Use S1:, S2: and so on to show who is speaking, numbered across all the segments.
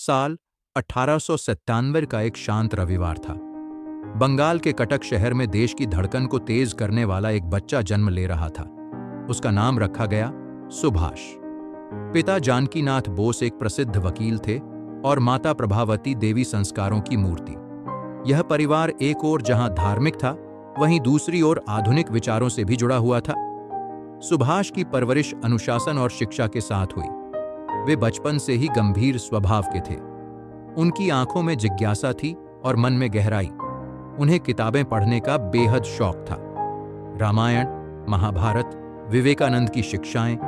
S1: साल 1897 का एक शांत रविवार था। बंगाल के कटक शहर में देश की धड़कन को तेज करने वाला एक बच्चा जन्म ले रहा था। उसका नाम रखा गया सुभाष। पिता जानकीनाथ बोस एक प्रसिद्ध वकील थे और माता प्रभावती देवी संस्कारों की मूर्ति। यह परिवार एक ओर जहां धार्मिक था, वहीं दूसरी ओर आधुनिक विचारों से भी जुड़ा हुआ था। सुभाष की परवरिश अनुशासन और शिक्षा के साथ हुई। वे बचपन से ही गंभीर स्वभाव के थे। उनकी आंखों में जिज्ञासा थी और मन में गहराई। उन्हें किताबें पढ़ने का बेहद शौक था। रामायण, महाभारत, विवेकानंद की शिक्षाएं,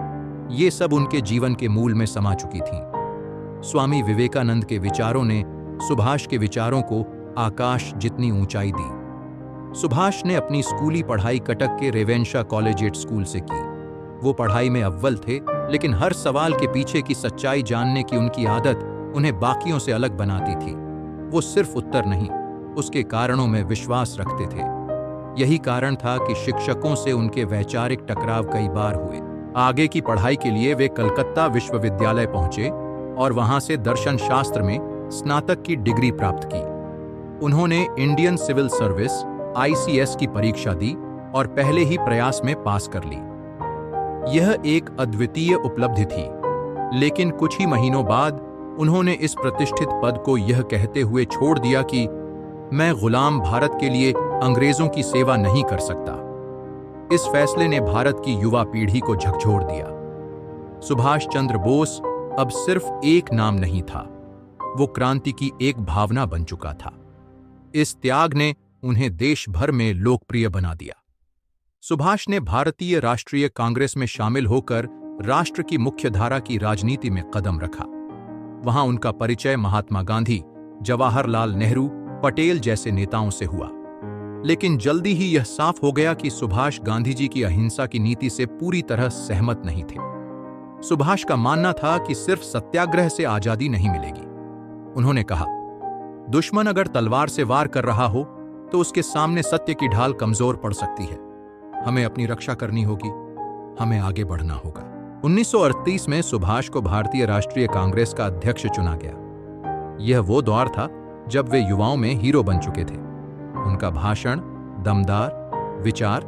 S1: ये सब उनके जीवन के मूल में समा चुकी थीं। स्वामी विवेकानंद के विचारों ने सुभाष के विचारों को आकाश जितनी ऊंचाई दी। सुभाष ने अपनी स्कूली पढ़ाई कटक के रेवेंशा कॉलेजिएट स्कूल से की। वो पढ़ाई में अव्वल थे, लेकिन हर सवाल के पीछे की सच्चाई जानने की उनकी आदत उन्हें बाकियों से अलग बनाती थी। वो सिर्फ उत्तर नहीं, उसके कारणों में विश्वास रखते थे। यही कारण था कि शिक्षकों से उनके वैचारिक टकराव कई बार हुए। आगे की पढ़ाई के लिए वे कलकत्ता विश्वविद्यालय पहुंचे और वहां से दर्शन शास्त्र में स्नातक की डिग्री प्राप्त की। उन्होंने इंडियन सिविल सर्विस (ICS) की परीक्षा दी और पहले ही प्रयास में पास कर ली। यह एक अद्वितीय उपलब्धि थी, लेकिन कुछ ही महीनों बाद उन्होंने इस प्रतिष्ठित पद को यह कहते हुए छोड़ दिया कि मैं गुलाम भारत के लिए अंग्रेजों की सेवा नहीं कर सकता। इस फैसले ने भारत की युवा पीढ़ी को झकझोर दिया। सुभाष चंद्र बोस अब सिर्फ एक नाम नहीं था, वो क्रांति की एक भावना बन चुका था। इस त्याग ने उन्हें देश भर में लोकप्रिय बना दिया। सुभाष ने भारतीय राष्ट्रीय कांग्रेस में शामिल होकर राष्ट्र की मुख्यधारा की राजनीति में कदम रखा। वहां उनका परिचय महात्मा गांधी, जवाहरलाल नेहरू, पटेल जैसे नेताओं से हुआ। लेकिन जल्दी ही यह साफ हो गया कि सुभाष गांधी जी की अहिंसा की नीति से पूरी तरह सहमत नहीं थे। सुभाष का मानना था कि सिर्फ सत्याग्रह से आजादी नहीं मिलेगी। उन्होंने कहा, दुश्मन अगर तलवार से वार कर रहा हो तो उसके सामने सत्य की ढाल कमजोर पड़ सकती है। हमें अपनी रक्षा करनी होगी, हमें आगे बढ़ना होगा। 1938 में सुभाष को भारतीय राष्ट्रीय कांग्रेस का अध्यक्ष चुना गया। यह वो दौर था जब वे युवाओं में हीरो बन चुके थे। उनका भाषण दमदार, विचार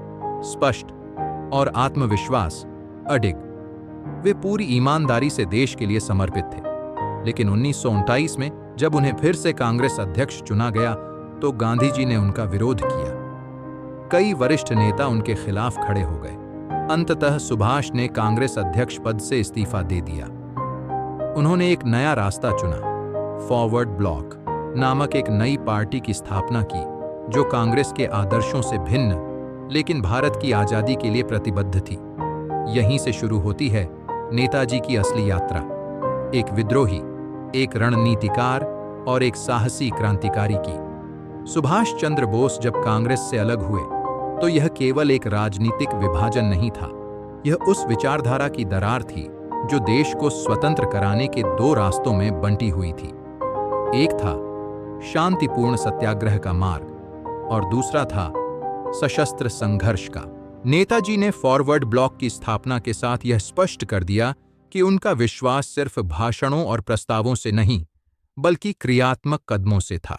S1: स्पष्ट और आत्मविश्वास अडिग। वे पूरी ईमानदारी से देश के लिए समर्पित थे। लेकिन 1929 में जब उन्हें फिर से कांग्रेस अध्यक्ष चुना गया तो गांधी जी ने उनका विरोध किया। कई वरिष्ठ नेता उनके खिलाफ खड़े हो गए। अंततः सुभाष ने कांग्रेस अध्यक्ष पद से इस्तीफा दे दिया। उन्होंने एक नया रास्ता चुना, फॉरवर्ड ब्लॉक नामक एक नई पार्टी की स्थापना की, जो कांग्रेस के आदर्शों से भिन्न लेकिन भारत की आजादी के लिए प्रतिबद्ध थी। यहीं से शुरू होती है नेताजी की असली यात्रा, एक विद्रोही, एक रणनीतिकार और एक साहसी क्रांतिकारी की। सुभाष चंद्र बोस जब कांग्रेस से अलग हुए तो यह केवल एक राजनीतिक विभाजन नहीं था, यह उस विचारधारा की दरार थी जो देश को स्वतंत्र कराने के दो रास्तों में बंटी हुई थी। एक था शांतिपूर्ण सत्याग्रह का मार्ग और दूसरा था सशस्त्र संघर्ष का। नेताजी ने फॉरवर्ड ब्लॉक की स्थापना के साथ यह स्पष्ट कर दिया कि उनका विश्वास सिर्फ भाषणों और प्रस्तावों से नहीं, बल्कि क्रियात्मक कदमों से था।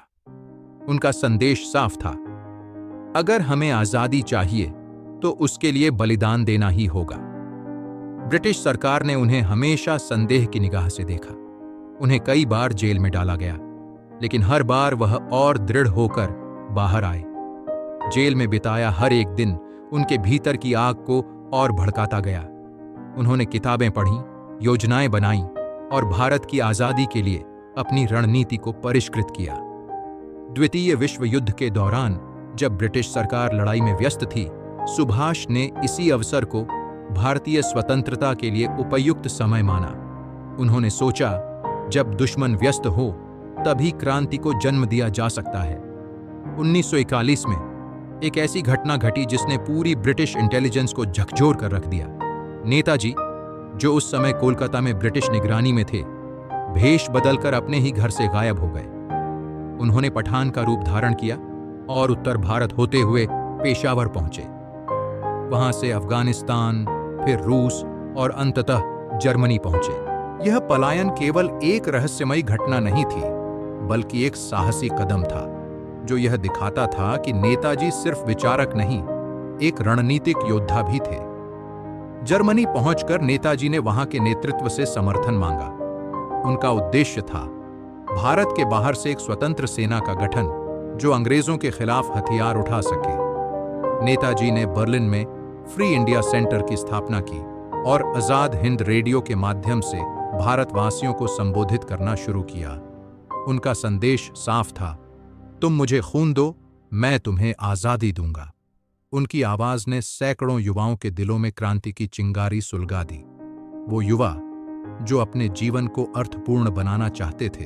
S1: उनका संदेश साफ था, अगर हमें आजादी चाहिए तो उसके लिए बलिदान देना ही होगा। ब्रिटिश सरकार ने उन्हें हमेशा संदेह की निगाह से देखा। उन्हें कई बार जेल में डाला गया, लेकिन हर बार वह और दृढ़ होकर बाहर आए। जेल में बिताया हर एक दिन उनके भीतर की आग को और भड़काता गया। उन्होंने किताबें पढ़ीं, योजनाएं बनाईं और भारत की आजादी के लिए अपनी रणनीति को परिष्कृत किया। द्वितीय विश्व युद्ध के दौरान जब ब्रिटिश सरकार लड़ाई में व्यस्त थी, सुभाष ने इसी अवसर को भारतीय स्वतंत्रता के लिए उपयुक्त समय माना। उन्होंने सोचा, जब दुश्मन व्यस्त हो तभी क्रांति को जन्म दिया जा सकता है। 1941 में एक ऐसी घटना घटी जिसने पूरी ब्रिटिश इंटेलिजेंस को झकझोर कर रख दिया। नेताजी, जो उस समय कोलकाता में ब्रिटिश निगरानी में थे, भेष बदलकर अपने ही घर से गायब हो गए। उन्होंने पठान का रूप धारण किया और उत्तर भारत होते हुए पेशावर पहुंचे। वहां से अफगानिस्तान, फिर रूस और अंततः जर्मनी पहुंचे। यह पलायन केवल एक रहस्यमयी घटना नहीं थी, बल्कि एक साहसी कदम था, जो यह दिखाता था कि नेताजी सिर्फ विचारक नहीं, एक रणनीतिक योद्धा भी थे। जर्मनी पहुंचकर नेताजी ने वहां के नेतृत्व से समर्थन मांगा। उनका उद्देश्य था भारत के बाहर से एक स्वतंत्र सेना का गठन, जो अंग्रेजों के खिलाफ हथियार उठा सके। नेताजी ने बर्लिन में फ्री इंडिया सेंटर की स्थापना की और आजाद हिंद रेडियो के माध्यम से भारतवासियों को संबोधित करना शुरू किया। उनका संदेश साफ था, तुम मुझे खून दो, मैं तुम्हें आजादी दूंगा। उनकी आवाज ने सैकड़ों युवाओं के दिलों में क्रांति की चिंगारी सुलगा दी। वो युवा जो अपने जीवन को अर्थपूर्ण बनाना चाहते थे,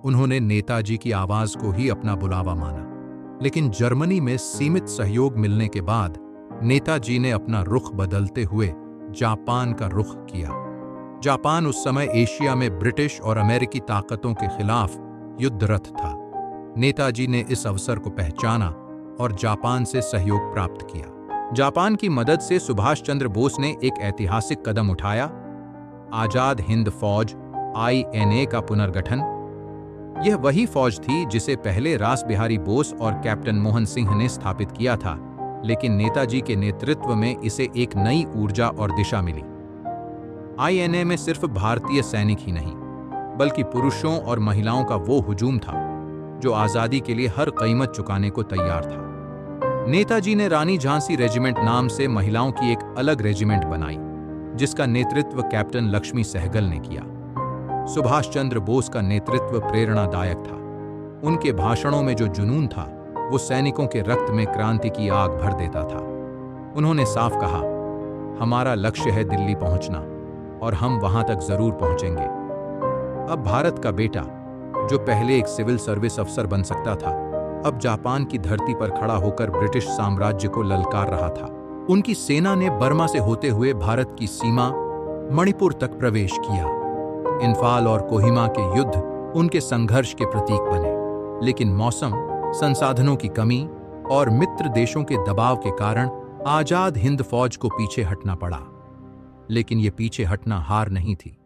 S1: उन्होंने नेताजी की आवाज को ही अपना बुलावा माना। लेकिन जर्मनी में सीमित सहयोग मिलने के बाद नेताजी ने अपना रुख बदलते हुए जापान का रुख किया। जापान उस समय एशिया में ब्रिटिश और अमेरिकी ताकतों के खिलाफ युद्धरत था। नेताजी ने इस अवसर को पहचाना और जापान से सहयोग प्राप्त किया। जापान की मदद से सुभाष चंद्र बोस ने एक ऐतिहासिक कदम उठाया, आजाद हिंद फौज INA का पुनर्गठन। यह वही फौज थी जिसे पहले रास बिहारी बोस और कैप्टन मोहन सिंह ने स्थापित किया था, लेकिन नेताजी के नेतृत्व में इसे एक नई ऊर्जा और दिशा मिली। INA में सिर्फ भारतीय सैनिक ही नहीं, बल्कि पुरुषों और महिलाओं का वो हुजूम था जो आजादी के लिए हर कीमत चुकाने को तैयार था। नेताजी ने रानी झांसी रेजिमेंट नाम से महिलाओं की एक अलग रेजिमेंट बनाई, जिसका नेतृत्व कैप्टन लक्ष्मी सहगल ने किया। सुभाष चंद्र बोस का नेतृत्व प्रेरणादायक था। उनके भाषणों में जो जुनून था, वो सैनिकों के रक्त में क्रांति की आग भर देता था। उन्होंने साफ कहा, हमारा लक्ष्य है दिल्ली पहुंचना और हम वहां तक जरूर पहुंचेंगे। अब भारत का बेटा, जो पहले एक सिविल सर्विस अफसर बन सकता था, अब जापान की धरती पर खड़ा होकर ब्रिटिश साम्राज्य को ललकार रहा था। उनकी सेना ने बर्मा से होते हुए भारत की सीमा मणिपुर तक प्रवेश किया। इम्फाल और कोहिमा के युद्ध उनके संघर्ष के प्रतीक बने, लेकिन मौसम, संसाधनों की कमी और मित्र देशों के दबाव के कारण आजाद हिंद फौज को पीछे हटना पड़ा। लेकिन यह पीछे हटना हार नहीं थी,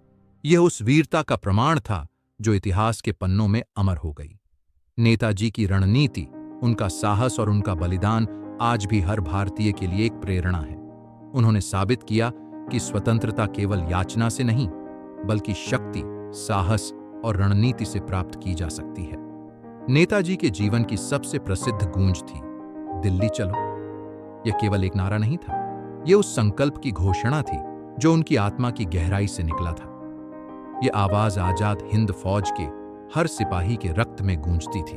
S1: यह उस वीरता का प्रमाण था जो इतिहास के पन्नों में अमर हो गई। नेताजी की रणनीति, उनका साहस और उनका बलिदान आज भी हर भारतीय के लिए एक प्रेरणा है। उन्होंने साबित किया कि स्वतंत्रता केवल याचना से नहीं, बल्कि शक्ति, साहस और रणनीति से प्राप्त की जा सकती है। नेताजी के जीवन की सबसे प्रसिद्ध गूंज थी, दिल्ली चलो। यह केवल एक नारा नहीं था, यह उस संकल्प की घोषणा थी जो उनकी आत्मा की गहराई से निकला था। यह आवाज आजाद हिंद फौज के हर सिपाही के रक्त में गूंजती थी।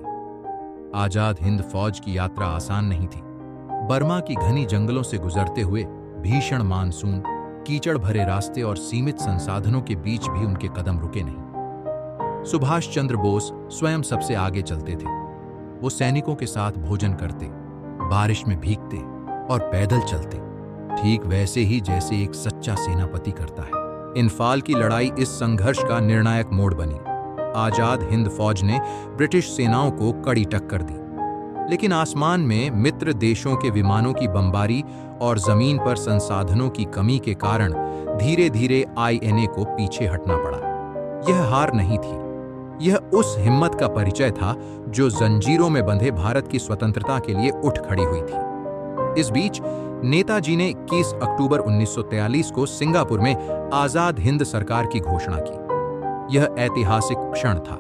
S1: आजाद हिंद फौज की यात्रा आसान नहीं थी। बर्मा की घनी जंगलों से गुजरते हुए भीषण मानसून, कीचड़ भरे रास्ते और सीमित संसाधनों के बीच भी उनके कदम रुके नहीं। सुभाष चंद्र बोस स्वयं सबसे आगे चलते थे। वो सैनिकों के साथ भोजन करते, बारिश में भीगते और पैदल चलते, ठीक वैसे ही जैसे एक सच्चा सेनापति करता है। इम्फाल की लड़ाई इस संघर्ष का निर्णायक मोड़ बनी। आजाद हिंद फौज ने ब्रिटिश सेनाओं को कड़ी टक्कर दी, लेकिन आसमान में मित्र देशों के विमानों की बमबारी और जमीन पर संसाधनों की कमी के कारण धीरे धीरे INA को पीछे हटना पड़ा। यह हार नहीं थी, यह उस हिम्मत का परिचय था जो जंजीरों में बंधे भारत की स्वतंत्रता के लिए उठ खड़ी हुई थी। इस बीच नेताजी ने 21 अक्टूबर 1943 को सिंगापुर में आजाद हिंद सरकार की घोषणा की। यह ऐतिहासिक क्षण था।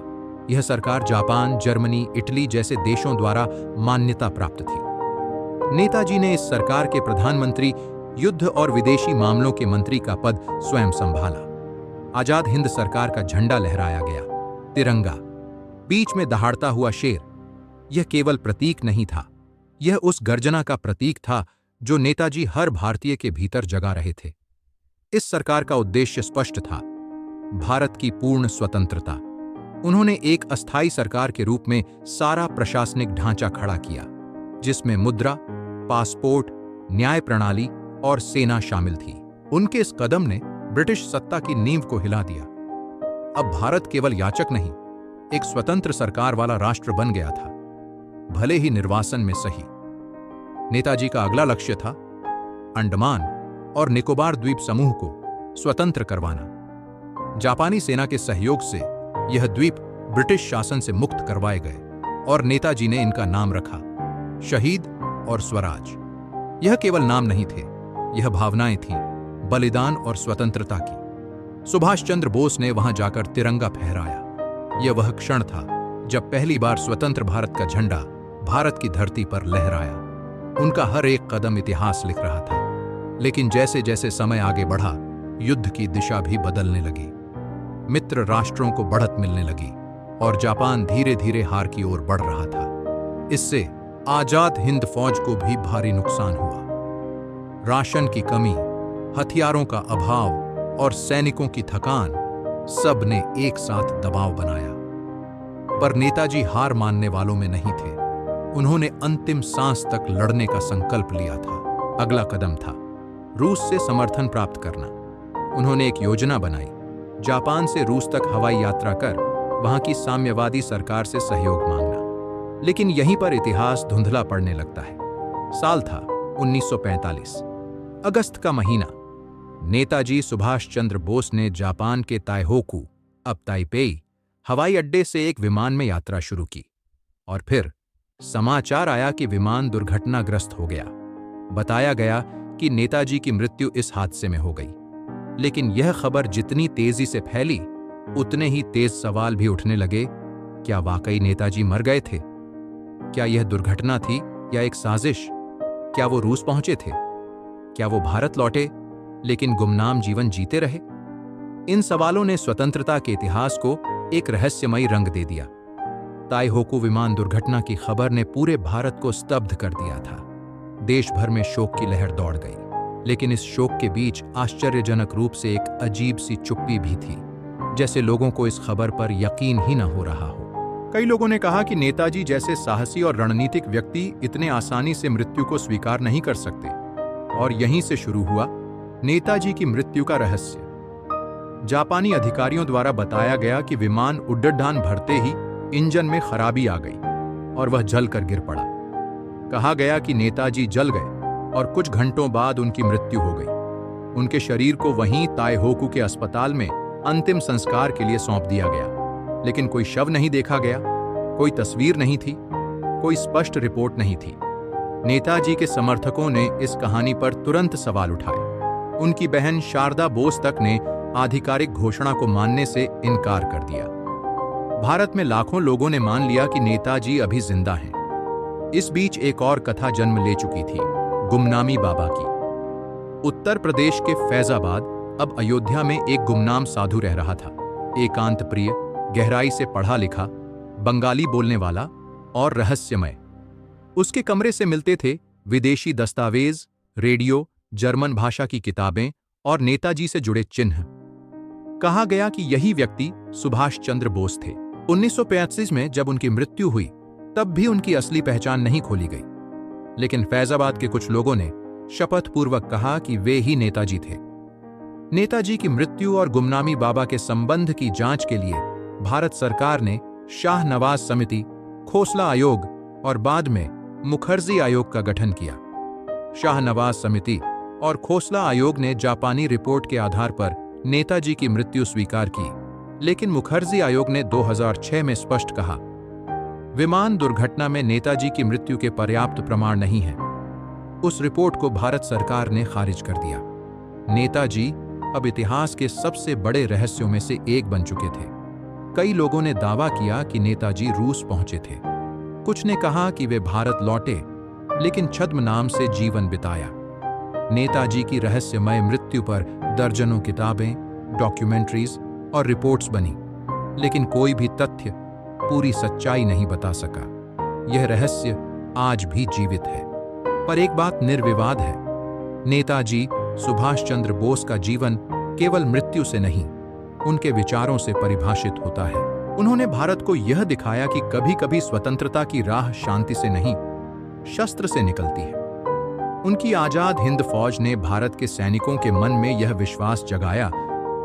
S1: यह सरकार जापान, जर्मनी, इटली जैसे देशों द्वारा मान्यता प्राप्त थी। नेताजी ने इस सरकार के प्रधानमंत्री, युद्ध और विदेशी मामलों के मंत्री का पद स्वयं संभाला। आजाद हिंद सरकार का झंडा लहराया गया, तिरंगा, बीच में दहाड़ता हुआ शेर। यह केवल प्रतीक नहीं था, यह उस गर्जना का प्रतीक था जो नेताजी हर भारतीय के भीतर जगा रहे थे। इस सरकार का उद्देश्य स्पष्ट था, भारत की पूर्ण स्वतंत्रता। उन्होंने एक अस्थायी सरकार के रूप में सारा प्रशासनिक ढांचा खड़ा किया, जिसमें मुद्रा, पासपोर्ट, न्याय प्रणाली और सेना शामिल थी। उनके इस कदम ने ब्रिटिश सत्ता की नींव को हिला दिया। अब भारत केवल याचक नहीं, एक स्वतंत्र सरकार वाला राष्ट्र बन गया था, भले ही निर्वासन में सही। नेताजी का अगला लक्ष्य था अंडमान और निकोबार द्वीप समूह को स्वतंत्र करवाना। जापानी सेना के सहयोग से यह द्वीप ब्रिटिश शासन से मुक्त करवाए गए और नेताजी ने इनका नाम रखा शहीद और स्वराज। यह केवल नाम नहीं थे, यह भावनाएं थीं, बलिदान और स्वतंत्रता की। सुभाष चंद्र बोस ने वहां जाकर तिरंगा फहराया। यह वह क्षण था जब पहली बार स्वतंत्र भारत का झंडा भारत की धरती पर लहराया। उनका हर एक कदम इतिहास लिख रहा था। लेकिन जैसे जैसे समय आगे बढ़ा, युद्ध की दिशा भी बदलने लगी। मित्र राष्ट्रों को बढ़त मिलने लगी और जापान धीरे धीरे हार की ओर बढ़ रहा था। इससे आजाद हिंद फौज को भी भारी नुकसान हुआ। राशन की कमी, हथियारों का अभाव और सैनिकों की थकान, सब ने एक साथ दबाव बनाया। पर नेताजी हार मानने वालों में नहीं थे। उन्होंने अंतिम सांस तक लड़ने का संकल्प लिया था। अगला कदम था रूस से समर्थन प्राप्त करना। उन्होंने एक योजना बनाई, जापान से रूस तक हवाई यात्रा कर वहां की साम्यवादी सरकार से सहयोग मांगना। लेकिन यहीं पर इतिहास धुंधला पड़ने लगता है। साल था 1945, अगस्त का महीना। नेताजी सुभाष चंद्र बोस ने जापान के ताइहोकू, अब ताइपेई, हवाई अड्डे से एक विमान में यात्रा शुरू की और फिर समाचार आया कि विमान दुर्घटनाग्रस्त हो गया। बताया गया कि नेताजी की मृत्यु इस हादसे में हो गई। लेकिन यह खबर जितनी तेजी से फैली, उतने ही तेज सवाल भी उठने लगे। क्या वाकई नेताजी मर गए थे? क्या यह दुर्घटना थी या एक साजिश? क्या वो रूस पहुंचे थे? क्या वो भारत लौटे लेकिन गुमनाम जीवन जीते रहे? इन सवालों ने स्वतंत्रता के इतिहास को एक रहस्यमयी रंग दे दिया। ताइहोकू विमान दुर्घटना की खबर ने पूरे भारत को स्तब्ध कर दिया था। देश भर में शोक की लहर दौड़ गई। लेकिन इस शोक के बीच आश्चर्यजनक रूप से एक अजीब सी चुप्पी भी थी, जैसे लोगों को इस खबर पर यकीन ही न हो रहा हो। कई लोगों ने कहा कि नेताजी जैसे साहसी और रणनीतिक व्यक्ति इतने आसानी से मृत्यु को स्वीकार नहीं कर सकते। और यहीं से शुरू हुआ नेताजी की मृत्यु का रहस्य। जापानी अधिकारियों द्वारा बताया गया कि विमान उड़ान भरते ही इंजन में खराबी आ गई और वह जलकर गिर पड़ा। कहा गया कि नेताजी जल गए और कुछ घंटों बाद उनकी मृत्यु हो गई। उनके शरीर को वहीं ताइहोकू के अस्पताल में अंतिम संस्कार के लिए सौंप दिया गया। लेकिन कोई शव नहीं देखा गया, कोई तस्वीर नहीं थी, कोई स्पष्ट रिपोर्ट नहीं थी। नेताजी के समर्थकों ने इस कहानी पर तुरंत सवाल उठाए। उनकी बहन शारदा बोस तक ने आधिकारिक घोषणा को मानने से इनकार कर दिया। भारत में लाखों लोगों ने मान लिया कि नेताजी अभी जिंदा हैं। इस बीच एक और कथा जन्म ले चुकी थी, गुमनामी बाबा की। उत्तर प्रदेश के फैजाबाद, अब अयोध्या में एक गुमनाम साधु रह रहा था। एकांत प्रिय, गहराई से पढ़ा लिखा, बंगाली बोलने वाला और रहस्यमय। उसके कमरे से मिलते थे विदेशी दस्तावेज, रेडियो, जर्मन भाषा की किताबें और नेताजी से जुड़े चिन्ह। कहा गया कि यही व्यक्ति सुभाष चंद्र बोस थे। 1935 में जब उनकी मृत्यु हुई, तब भी उनकी असली पहचान नहीं खोली गई। लेकिन फैजाबाद के कुछ लोगों ने शपथ पूर्वक कहा कि वे ही नेताजी थे। नेताजी की मृत्यु और गुमनामी बाबा के संबंध की जांच के लिए भारत सरकार ने शाहनवाज समिति, खोसला आयोग और बाद में मुखर्जी आयोग का गठन किया। शाहनवाज समिति और खोसला आयोग ने जापानी रिपोर्ट के आधार पर नेताजी की मृत्यु स्वीकार की। लेकिन मुखर्जी आयोग ने 2006 में स्पष्ट कहा, विमान दुर्घटना में नेताजी की मृत्यु के पर्याप्त प्रमाण नहीं हैं। उस रिपोर्ट को भारत सरकार ने खारिज कर दिया। नेताजी अब इतिहास के सबसे बड़े रहस्यों में से एक बन चुके थे। कई लोगों ने दावा किया कि नेताजी रूस पहुंचे थे। कुछ ने कहा कि वे भारत लौटे, लेकिन छद्म नाम से जीवन बिताया। नेताजी की रहस्यमय मृत्यु पर दर्जनों किताबें, डॉक्यूमेंट्रीज और रिपोर्ट्स बनी, लेकिन कोई भी तथ्य पूरी सच्चाई नहीं बता सका। यह रहस्य आज भी जीवित है। पर एक बात निर्विवाद है, नेताजी सुभाष चंद्र बोस का जीवन केवल मृत्यु से नहीं, उनके विचारों से परिभाषित होता है। उन्होंने भारत को यह दिखाया कि कभी-कभी स्वतंत्रता की राह शांति से नहीं, शस्त्र से निकलती है। उनकी आजाद हिंद फौज ने भारत के सैनिकों के मन में यह विश्वास जगाया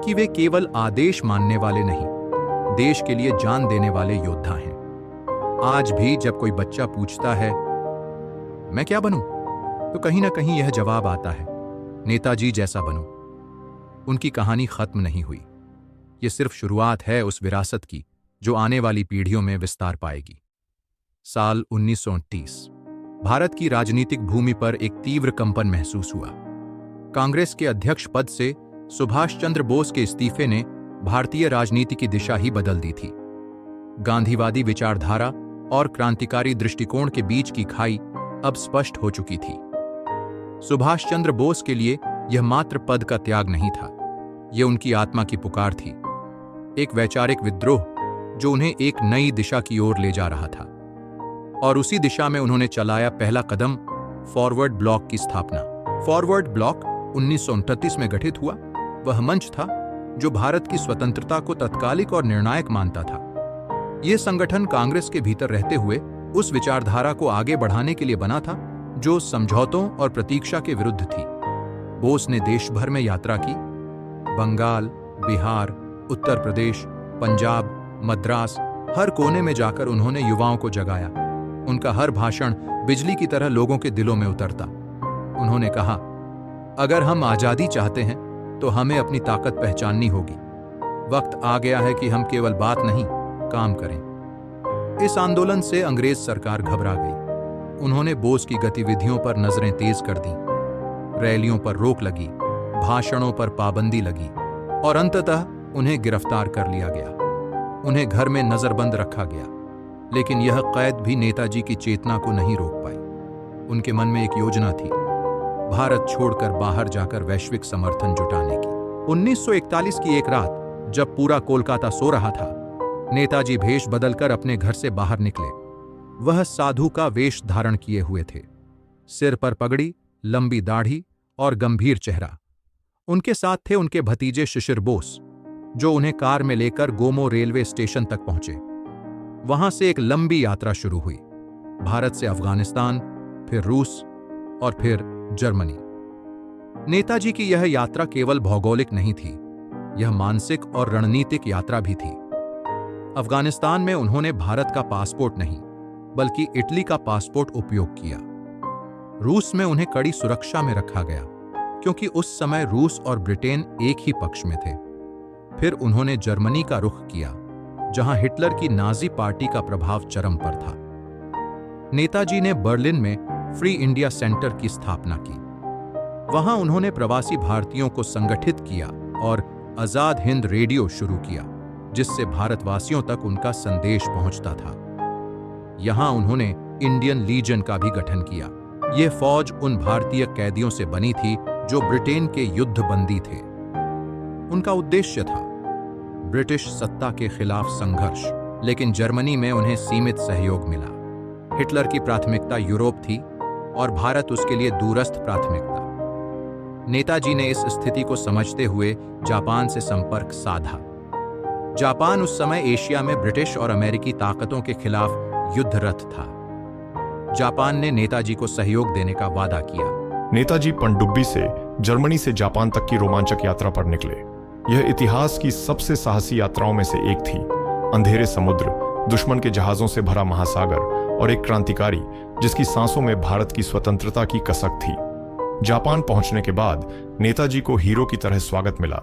S1: कि वे केवल आदेश मानने वाले नहीं, देश के लिए जान देने वाले योद्धा हैं। आज भी जब कोई बच्चा पूछता है, मैं क्या बनूं, तो कहीं ना कहीं यह जवाब आता है, नेताजी जैसा बनूं। उनकी कहानी खत्म नहीं हुई। ये सिर्फ शुरुआत है उस विरासत की जो आने वाली पीढ़ियों में विस्तार पाएगी। साल 1929 भारत की राजनीतिक भूमि पर एक तीव्र कंपन महसूस हुआ। कांग्रेस के अध्यक्ष पद से सुभाष चंद्र बोस के इस्तीफे ने भारतीय राजनीति की दिशा ही बदल दी थी। गांधीवादी विचारधारा और क्रांतिकारी दृष्टिकोण के बीच की खाई अब स्पष्ट हो चुकी थी। सुभाष चंद्र बोस के लिए यह मात्र पद का त्याग नहीं था, यह उनकी आत्मा की पुकार थी, एक वैचारिक विद्रोह जो उन्हें एक नई दिशा की ओर ले जा रहा था। और उसी दिशा में उन्होंने चलाया पहला कदम, फॉरवर्ड ब्लॉक की स्थापना। फॉरवर्ड ब्लॉक 1929 में गठित हुआ। वह मंच था जो भारत की स्वतंत्रता को तत्कालिक और निर्णायक मानता था। यह संगठन कांग्रेस के भीतर रहते हुए उस विचारधारा को आगे बढ़ाने के लिए बना था जो समझौतों और प्रतीक्षा के विरुद्ध थी। बोस ने देश भर में यात्रा की। बंगाल, बिहार, उत्तर प्रदेश, पंजाब, मद्रास, हर कोने में जाकर उन्होंने युवाओं को जगाया। उनका हर भाषण बिजली की तरह लोगों के दिलों में उतरता। उन्होंने कहा, अगर हम आजादी चाहते हैं तो हमें अपनी ताकत पहचाननी होगी। वक्त आ गया है कि हम केवल बात नहीं, काम करें। इस आंदोलन से अंग्रेज सरकार घबरा गई। उन्होंने बोस की गतिविधियों पर नजरें तेज कर दी। रैलियों पर रोक लगी, भाषणों पर पाबंदी लगी और अंततः उन्हें गिरफ्तार कर लिया गया। उन्हें घर में नजरबंद रखा गया। लेकिन यह कैद भी नेताजी की चेतना को नहीं रोक पाई। उनके मन में एक योजना थी, भारत छोड़कर बाहर जाकर वैश्विक समर्थन जुटाने की। 1941 की एक रात जब पूरा कोलकाता सो रहा था, नेताजी भेष बदलकर अपने घर से बाहर निकले। वह साधु का वेश धारण किए हुए थे, सिर पर पगड़ी, लंबी दाढ़ी और गंभीर चेहरा। उनके साथ थे उनके भतीजे शिशिर बोस, जो उन्हें कार में लेकर गोमो रेलवे स्टेशन तक पहुंचे। वहां से एक लंबी यात्रा शुरू हुई, भारत से अफगानिस्तान, फिर रूस और फिर जर्मनी। नेताजी की यह यात्रा केवल भौगोलिक नहीं थी, यह मानसिक और रणनीतिक यात्रा भी थी। अफगानिस्तान में उन्होंने भारत का पासपोर्ट नहीं, बल्कि इटली का पासपोर्ट उपयोग किया। रूस में उन्हें कड़ी सुरक्षा में रखा गया, क्योंकि उस समय रूस और ब्रिटेन एक ही पक्ष में थे। फिर उन्होंने जर्मनी का रुख किया, जहां हिटलर की नाजी पार्टी का प्रभाव चरम पर था। नेताजी ने बर्लिन में फ्री इंडिया सेंटर की स्थापना की। वहां उन्होंने प्रवासी भारतीयों को संगठित किया और आजाद हिंद रेडियो शुरू किया, जिससे भारतवासियों तक उनका संदेश पहुंचता था। यहां उन्होंने इंडियन लीजन का भी गठन किया। यह फौज उन भारतीय कैदियों से बनी थी जो ब्रिटेन के युद्ध बंदी थे। उनका उद्देश्य था ब्रिटिश सत्ता के खिलाफ संघर्ष, लेकिन जर्मनी में उन्हें सीमित सहयोग मिला। हिटलर की प्राथमिकता यूरोप थी और भारत उसके लिए दूरस्थ प्राथमिकता। नेताजी ने इस स्थिति को समझते हुए जापान से संपर्क साधा। जापान उस समय एशिया में ब्रिटिश और अमेरिकी ताकतों के खिलाफ युद्धरत था। जापान ने नेताजी को सहयोग देने का वादा किया।
S2: नेताजी पनडुब्बी से जर्मनी से जापान तक की रोमांचक यात्रा पर निकले। यह इतिहास की सबसे साहसी यात्राओं में से एक थी। अंधेरे समुद्र, दुश्मन के जहाजों से भरा महासागर और एक क्रांतिकारी जिसकी सांसों में भारत की स्वतंत्रता की कसक थी। जापान पहुंचने के बाद नेताजी को हीरो की तरह स्वागत मिला।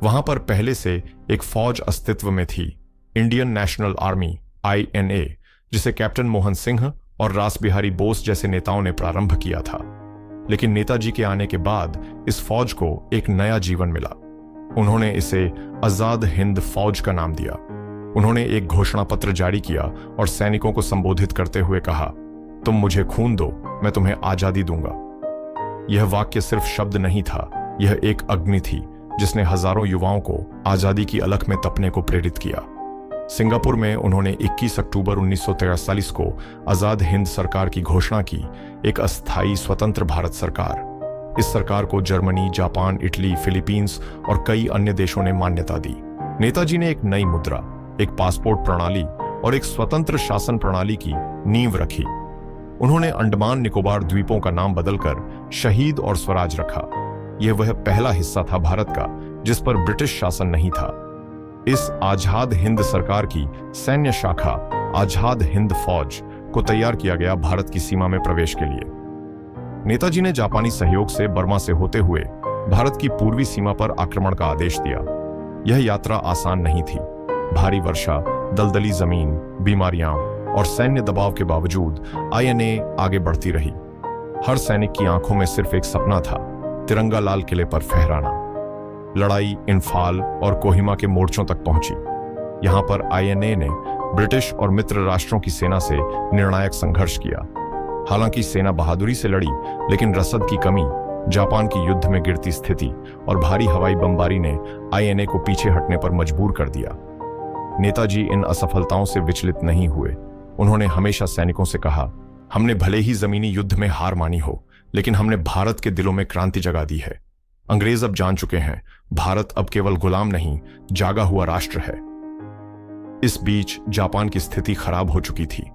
S2: वहां पर पहले से एक फौज अस्तित्व में थी, इंडियन नेशनल आर्मी INA, जिसे कैप्टन मोहन सिंह और रास बिहारी बोस जैसे नेताओं ने प्रारंभ किया था। लेकिन नेताजी के आने के बाद इस फौज को एक नया जीवन मिला। उन्होंने इसे आजाद हिंद फौज का नाम दिया। उन्होंने एक घोषणा पत्र जारी किया और सैनिकों को संबोधित करते हुए कहा, तुम मुझे खून दो, मैं तुम्हें आजादी दूंगा। यह वाक्य सिर्फ शब्द नहीं था, यह एक अग्नि थी जिसने हजारों युवाओं को आजादी की अलख में तपने को प्रेरित किया। सिंगापुर में उन्होंने 21 अक्टूबर 1943 को आजाद हिंद सरकार की घोषणा की, एक अस्थायी स्वतंत्र भारत सरकार। इस सरकार को जर्मनी, जापान, इटली, फिलीपींस और कई अन्य देशों ने मान्यता दी। नेताजी ने एक नई मुद्रा, एक पासपोर्ट प्रणाली और एक स्वतंत्र शासन प्रणाली की नींव रखी। उन्होंने अंडमान निकोबार द्वीपों का नाम बदलकर शहीद और स्वराज रखा। यह वह पहला हिस्सा था भारत का जिस पर ब्रिटिश शासन नहीं था। इस आजाद हिंद सरकार की सैन्य शाखा आजाद हिंद फौज को तैयार किया गया भारत की सीमा में प्रवेश के लिए। नेताजी ने जापानी सहयोग से बर्मा से होते हुए भारत की पूर्वी सीमा पर आक्रमण का आदेश दिया। यह यात्रा आसान नहीं थी। भारी वर्षा, दलदली जमीन, बीमारियां और सैन्य दबाव के बावजूद आईएनए आगे बढ़ती रही। हर सैनिक की आंखों में सिर्फ एक सपना था, तिरंगा लाल किले पर फहराना। लड़ाई इम्फाल और कोहिमा के मोर्चों तक पहुंची। यहां पर आईएनए ने ब्रिटिश और मित्र राष्ट्रों की सेना से निर्णायक संघर्ष किया। हालांकि सेना बहादुरी से लड़ी, लेकिन रसद की कमी, जापान की युद्ध में गिरती स्थिति और भारी हवाई बमबारी ने आईएनए को पीछे हटने पर मजबूर कर दिया। नेताजी इन असफलताओं से विचलित नहीं हुए। उन्होंने हमेशा सैनिकों से कहा, हमने भले ही जमीनी युद्ध में हार मानी हो, लेकिन हमने भारत के दिलों में क्रांति जगा दी है। अंग्रेज अब जान चुके हैं, भारत अब केवल गुलाम नहीं, जागा हुआ राष्ट्र है। इस बीच जापान की स्थिति खराब हो चुकी थी।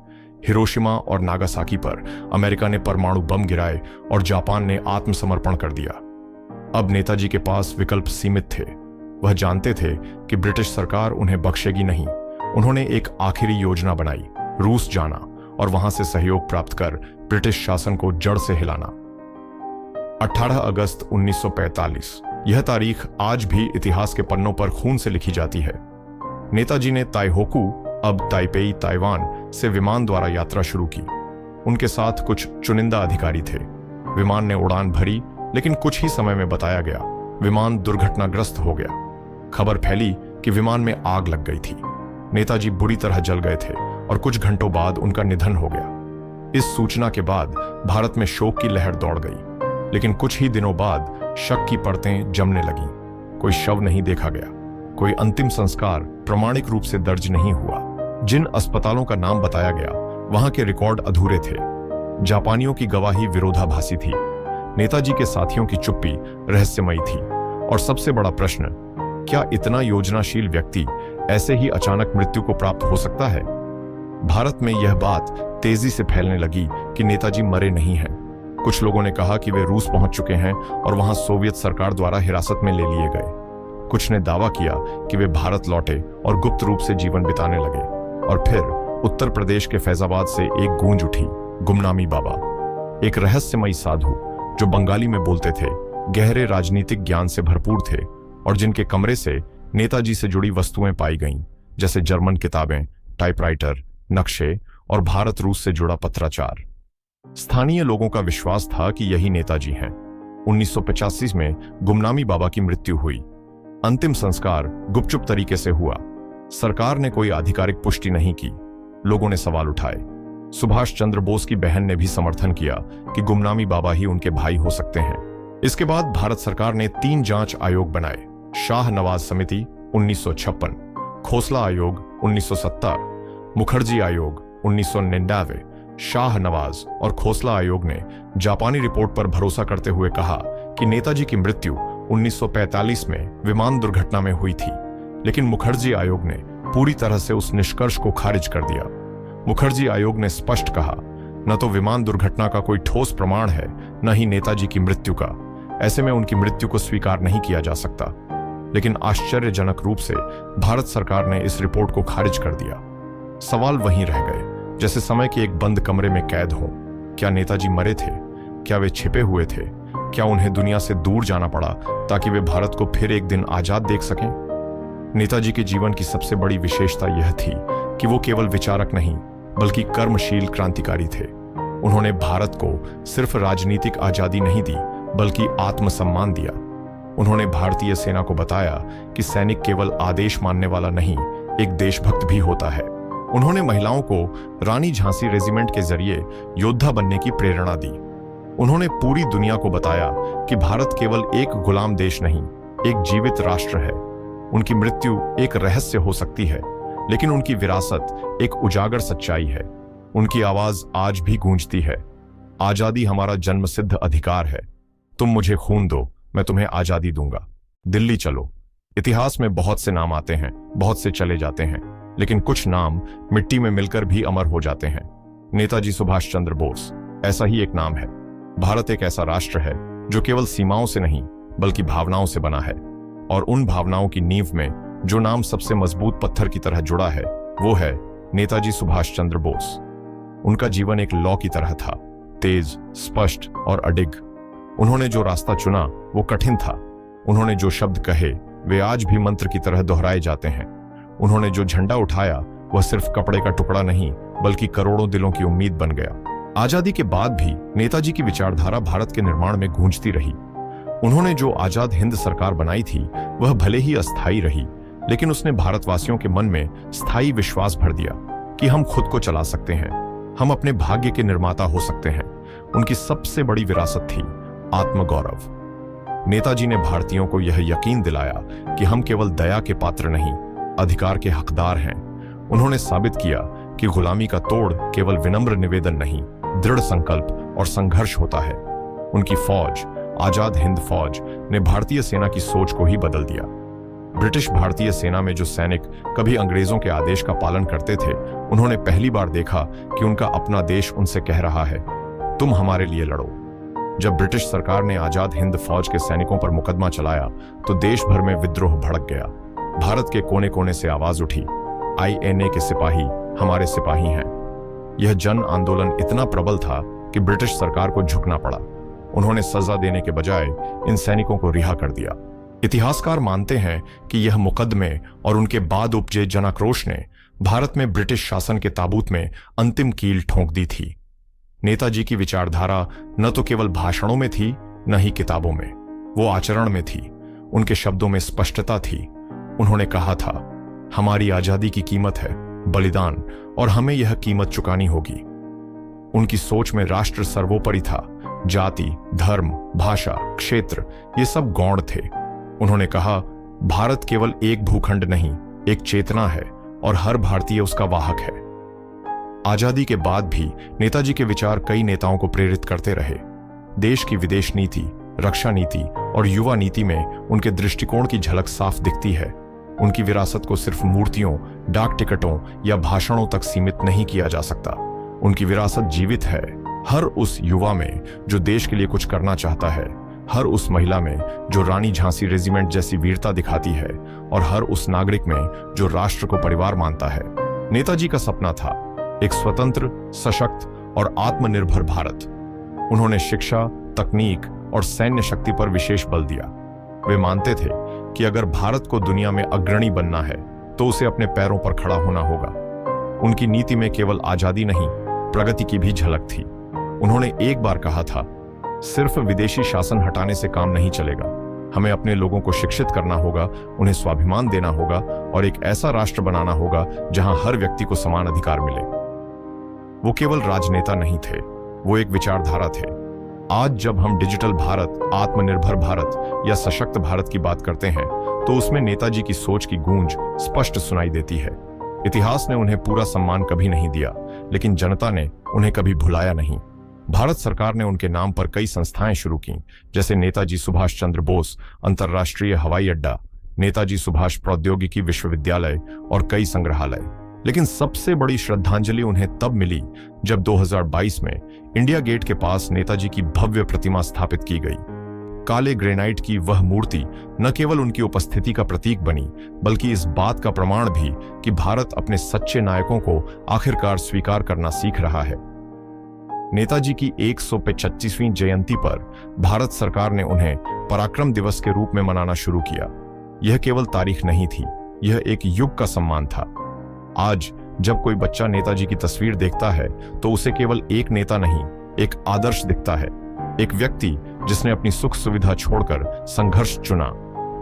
S2: हिरोशिमा और नागासाकी पर अमेरिका ने परमाणु बम गिराए और जापान ने आत्मसमर्पण कर दिया। अब नेताजी के पास विकल्प सीमित थे। वह जानते थे कि ब्रिटिश सरकार उन्हें बख्शेगी नहीं। उन्होंने एक आखिरी योजना बनाई, रूस जाना और वहां से सहयोग प्राप्त कर ब्रिटिश शासन को जड़ से हिलाना। 18 अगस्त 1945, यह तारीख आज भी इतिहास के पन्नों पर खून से लिखी जाती है। नेताजी ने ताइहोकू, अब ताइपेई, ताइवान से विमान द्वारा यात्रा शुरू की। उनके साथ कुछ चुनिंदा अधिकारी थे। विमान ने उड़ान भरी, लेकिन कुछ ही समय में बताया गया, विमान दुर्घटनाग्रस्त हो गया। खबर फैली कि विमान में आग लग गई थी। नेताजी बुरी तरह जल गए थे और कुछ घंटों बाद उनका निधन हो गया। इस सूचना के बाद भारत में शोक की लहर दौड़ गई, लेकिन कुछ ही दिनों बाद शक की परतें जमने लगीं। कोई शव नहीं देखा गया, कोई अंतिम संस्कार प्रामाणिक रूप से दर्ज नहीं हुआ। जिन अस्पतालों का नाम बताया गया, वहां के रिकॉर्ड अधूरे थे। जापानियों की गवाही विरोधाभासी थी। नेताजी के साथियों की चुप्पी रहस्यमयी थी। और सबसे बड़ा प्रश्न, क्या इतना योजनाशील व्यक्ति ऐसे ही अचानक मृत्यु को प्राप्त हो सकता है? भारत में यह बात तेजी से फैलने लगी कि नेताजी मरे नहीं हैं। कुछ लोगों ने कहा कि वे रूस पहुंच चुके हैं और वहां सोवियत सरकार द्वारा हिरासत में ले लिए गए। कुछ ने दावा किया कि वे भारत लौटे और गुप्त रूप से जीवन बिताने लगे। और फिर उत्तर प्रदेश के फैजाबाद से एक गूंज उठी, गुमनामी बाबा, एक रहस्यमयी साधु जो बंगाली में बोलते थे, गहरे राजनीतिक ज्ञान से भरपूर थे और जिनके कमरे से नेताजी से जुड़ी वस्तुएं पाई गईं, जैसे जर्मन किताबें, टाइपराइटर, नक्शे और भारत रूस से जुड़ा पत्राचार। स्थानीय लोगों का विश्वास था कि यही नेताजी हैं। 1985 में गुमनामी बाबा की मृत्यु हुई। अंतिम संस्कार गुपचुप तरीके से हुआ। सरकार ने कोई आधिकारिक पुष्टि नहीं की। लोगों ने सवाल उठाए। सुभाष चंद्र बोस की बहन ने भी समर्थन किया कि गुमनामी बाबा ही उनके भाई हो सकते हैं। इसके बाद भारत सरकार ने 3 जांच आयोग बनाए। शाह नवाज समिति 1956, खोसला आयोग 1970, मुखर्जी आयोग 1999। शाह नवाज और खोसला आयोग ने जापानी रिपोर्ट पर भरोसा करते हुए कहा कि नेताजी की मृत्यु 1945 में विमान दुर्घटना में हुई थी, लेकिन मुखर्जी आयोग ने पूरी तरह से उस निष्कर्ष को खारिज कर दिया। मुखर्जी आयोग ने स्पष्ट कहा, न तो विमान दुर्घटना का कोई ठोस प्रमाण है, न ही नेताजी की मृत्यु का। ऐसे में उनकी मृत्यु को स्वीकार नहीं किया जा सकता। लेकिन आश्चर्यजनक रूप से भारत सरकार ने इस रिपोर्ट को खारिज कर दिया। सवाल वहीं रह गए, जैसे समय के एक बंद कमरे में कैद हों। क्या नेताजी मरे थे? क्या वे छिपे हुए थे? क्या उन्हें दुनिया से दूर जाना पड़ा ताकि वे भारत को फिर एक दिन आजाद देख सकें? नेताजी के जीवन की सबसे बड़ी विशेषता यह थी कि वो केवल विचारक नहीं, बल्कि कर्मशील क्रांतिकारी थे। उन्होंने भारत को सिर्फ राजनीतिक आजादी नहीं दी, बल्कि आत्मसम्मान दिया। उन्होंने भारतीय सेना को बताया कि सैनिक केवल आदेश मानने वाला नहीं, एक देशभक्त भी होता है। उन्होंने महिलाओं को रानी झांसी रेजिमेंट के जरिए योद्धा बनने की प्रेरणा दी। उन्होंने पूरी दुनिया को बताया कि भारत केवल एक गुलाम देश नहीं, एक जीवित राष्ट्र है। उनकी मृत्यु एक रहस्य हो सकती है, लेकिन उनकी विरासत एक उजागर सच्चाई है। उनकी आवाज आज भी गूंजती है, आजादी हमारा जन्मसिद्ध अधिकार है। तुम मुझे खून दो, मैं तुम्हें आजादी दूंगा। दिल्ली चलो। इतिहास में बहुत से नाम आते हैं, बहुत से चले जाते हैं, लेकिन कुछ नाम मिट्टी में मिलकर भी अमर हो जाते हैं। नेताजी सुभाष चंद्र बोस ऐसा ही एक नाम है। भारत एक ऐसा राष्ट्र है जो केवल सीमाओं से नहीं, बल्कि भावनाओं से बना है। और उन भावनाओं की नींव में जो नाम सबसे मजबूत पत्थर की तरह जुड़ा है, वो है नेताजी सुभाष चंद्र बोस। उनका जीवन एक लौ की तरह था, तेज, स्पष्ट और अडिग। उन्होंने जो रास्ता चुना वो कठिन था। उन्होंने जो शब्द कहे वे आज भी मंत्र की तरह दोहराए जाते हैं। उन्होंने जो झंडा उठाया वह सिर्फ कपड़े का टुकड़ा नहीं बल्कि करोड़ों दिलों की उम्मीद बन गया। आजादी के बाद भी नेताजी की विचारधारा भारत के निर्माण में गूंजती रही। उन्होंने जो आजाद हिंद सरकार बनाई थी वह भले ही अस्थायी रही, लेकिन उसने भारतवासियों के मन में स्थायी विश्वास भर दिया कि हम खुद को चला सकते हैं, हम अपने भाग्य के निर्माता हो सकते हैं। उनकी सबसे बड़ी विरासत थी आत्मगौरव। नेताजी ने भारतीयों को यह यकीन दिलाया कि हम केवल दया के पात्र नहीं, अधिकार के हकदार हैं। उन्होंने साबित किया कि गुलामी का तोड़ केवल विनम्र निवेदन नहीं, दृढ़ संकल्प और संघर्ष होता है। उनकी फौज, आजाद हिंद फौज, ने भारतीय सेना की सोच को ही बदल दिया। ब्रिटिश भारतीय सेना में जो सैनिक कभी अंग्रेजों के आदेश का पालन करते थे, उन्होंने पहली बार देखा कि उनका अपना देश उनसे कह रहा है, तुम हमारे लिए लड़ो। जब ब्रिटिश सरकार ने आजाद हिंद फौज के सैनिकों पर मुकदमा चलाया तो देश भर में विद्रोह भड़क गया। भारत के कोने कोने से आवाज उठी, INA के सिपाही हमारे सिपाही हैं। यह जन आंदोलन इतना प्रबल था कि ब्रिटिश सरकार को झुकना पड़ा। उन्होंने सजा देने के बजाय इन सैनिकों को रिहा कर दिया। इतिहासकार मानते हैं कि यह मुकदमे और उनके बाद उपजे जनाक्रोश ने भारत में ब्रिटिश शासन के ताबूत में अंतिम कील ठोंक दी थी। नेताजी की विचारधारा न तो केवल भाषणों में थी, न ही किताबों में, वो आचरण में थी। उनके शब्दों में स्पष्टता थी। उन्होंने कहा था, हमारी आजादी की कीमत है बलिदान, और हमें यह कीमत चुकानी होगी। उनकी सोच में राष्ट्र सर्वोपरि था। जाति, धर्म, भाषा, क्षेत्र, ये सब गौण थे। उन्होंने कहा, भारत केवल एक भूखंड नहीं, एक चेतना है और हर भारतीय उसका वाहक है। आजादी के बाद भी नेताजी के विचार कई नेताओं को प्रेरित करते रहे। देश की विदेश नीति, रक्षा नीति और युवा नीति में उनके दृष्टिकोण की झलक साफ दिखती है। उनकी विरासत को सिर्फ मूर्तियों, डाक टिकटों या भाषणों तक सीमित नहीं किया जा सकता। उनकी विरासत जीवित है हर उस युवा में जो देश के लिए कुछ करना चाहता है, हर उस महिला में जो रानी झांसी रेजिमेंट जैसी वीरता दिखाती है, और हर उस नागरिक में जो राष्ट्र को परिवार मानता है। नेताजी का सपना था एक स्वतंत्र, सशक्त और आत्मनिर्भर भारत। उन्होंने शिक्षा, तकनीक और सैन्य शक्ति पर विशेष बल दिया। वे मानते थे कि अगर भारत को दुनिया में अग्रणी बनना है तो उसे अपने पैरों पर खड़ा होना होगा। उनकी नीति में केवल आजादी नहीं, प्रगति की भी झलक थी। उन्होंने एक बार कहा था, सिर्फ विदेशी शासन हटाने से काम नहीं चलेगा, हमें अपने लोगों को शिक्षित करना होगा, उन्हें स्वाभिमान देना होगा और एक ऐसा राष्ट्र बनाना होगा जहां हर व्यक्ति को समान अधिकार मिले। वो केवल राजनेता नहीं थे, वो एक विचारधारा थे। आज जब हम डिजिटल भारत, आत्मनिर्भर भारत या सशक्त भारत की बात करते हैं तो उसमें नेताजी की सोच की गूंज स्पष्ट सुनाई देती है। इतिहास ने उन्हें पूरा सम्मान कभी नहीं दिया, लेकिन जनता ने उन्हें कभी भुलाया नहीं। भारत सरकार ने उनके नाम पर कई संस्थाएं शुरू की, जैसे नेताजी सुभाष चंद्र बोस अंतर्राष्ट्रीय हवाई अड्डा, नेताजी सुभाष प्रौद्योगिकी विश्वविद्यालय और कई संग्रहालय। लेकिन सबसे बड़ी श्रद्धांजलि उन्हें तब मिली जब 2022 में इंडिया गेट के पास नेताजी की भव्य प्रतिमा स्थापित की गई। काले ग्रेनाइट की वह मूर्ति न केवल उनकी उपस्थिति का प्रतीक बनी, बल्कि इस बात का प्रमाण भी कि भारत अपने सच्चे नायकों को आखिरकार स्वीकार करना सीख रहा है। नेताजी की 125वीं जयंती पर भारत सरकार ने उन्हें पराक्रम दिवस के रूप में मनाना शुरू किया। यह केवल तारीख नहीं थी, यह एक युग का सम्मान था। आज जब कोई बच्चा नेताजी की तस्वीर देखता है तो उसे केवल एक नेता नहीं, एक आदर्श दिखता है। एक व्यक्ति जिसने अपनी सुख सुविधा छोड़कर संघर्ष चुना,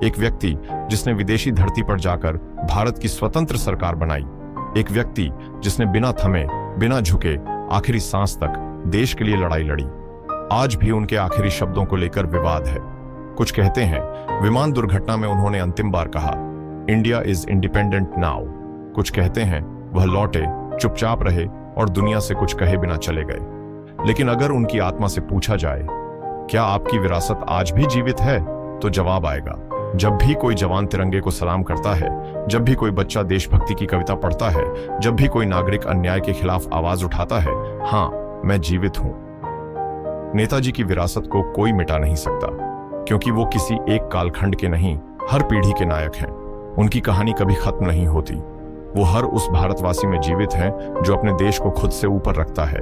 S2: एक व्यक्ति जिसने विदेशी धरती पर जाकर भारत की स्वतंत्र सरकार बनाई, एक व्यक्ति जिसने बिना थमे, बिना झुके आखिरी सांस तक देश के लिए लड़ाई लड़ी। आज भी उनके आखिरी शब्दों को लेकर विवाद है। कुछ कहते हैं विमान दुर्घटना में उन्होंने अंतिम बार कहा, इंडिया इज इंडिपेंडेंट नाउ। कुछ कहते हैं वह लौटे, चुपचाप रहे और दुनिया से कुछ कहे बिना चले गए। लेकिन अगर उनकी आत्मा से पूछा जाए, क्या आपकी विरासत आज भी जीवित है, तो जवाब आएगा, जब भी कोई जवान तिरंगे को सलाम करता है, जब भी कोई बच्चा देशभक्ति की कविता पढ़ता है, जब भी कोई नागरिक अन्याय के खिलाफ आवाज उठाता है, हाँ, मैं जीवित हूं। नेताजी की विरासत को कोई मिटा नहीं सकता, क्योंकि वो किसी एक कालखंड के नहीं, हर पीढ़ी के नायक हैं। उनकी कहानी कभी खत्म नहीं होती। वो हर उस भारतवासी में जीवित हैं जो अपने देश को खुद से ऊपर रखता है।